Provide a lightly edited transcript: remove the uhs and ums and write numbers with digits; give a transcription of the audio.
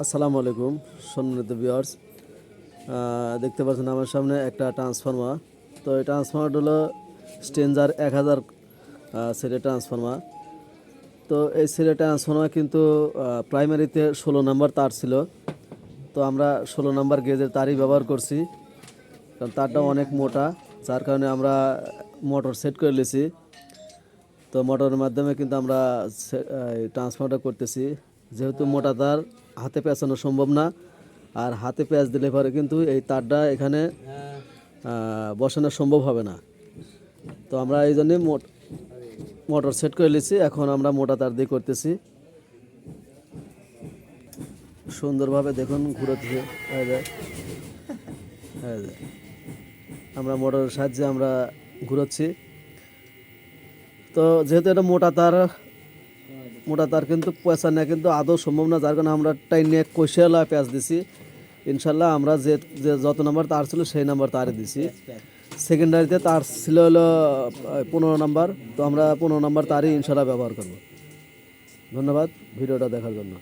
আসসালামু আলাইকুম সম্মানিত ভিউয়ার্স, দেখতে পাচ্ছেন আমার সামনে একটা ট্রান্সফর্মার। তো এই ট্রান্সফর্মারটা হলো স্ট্রেঞ্জার 1000 সেটের ট্রান্সফর্মার। তো এই সেটের ট্রান্সফর্মার কিন্তু প্রাইমারিতে 16 নাম্বার তার ছিল। তো আমরা 16 নাম্বার গেজের তারই ব্যবহার করছি, কারণ তারটা অনেক মোটা, যার কারণে আমরা মোটর সেট করে নিয়েছি। তো মোটরের মাধ্যমে কিন্তু আমরা ট্রান্সফারটা করতেছি। যেহেতু মোটা তার হাতে পেঁচানো সম্ভব না, আর হাতে পেঁচ দিলে পরে কিন্তু এই তারটা এখানে বসানো সম্ভব হবে না। তো আমরা এই জন্যে মোটর সেট করে নিয়েছি। এখন আমরা মোটা তার দিয়ে করতেছি সুন্দরভাবে। দেখুন ঘুরোতেছে, আমরা মোটরের সাহায্যে আমরা ঘুরোচ্ছি। তো যেহেতু এটা মোটা তার কিন্তু পয়সা নেওয়া কিন্তু আদৌ সম্ভব না, যার কারণে আমরা টাইনে কষিয়ালা পেঁয়াজ দিছি। ইনশাল্লাহ আমরা যে যে যত নাম্বার তার ছিল সেই নাম্বার তারে দিছি। সেকেন্ডারিতে তার ছিল হলো 15 নাম্বার। তো আমরা 15 নাম্বার তারই ইনশাল্লাহ ব্যবহার করব। ধন্যবাদ ভিডিওটা দেখার জন্য।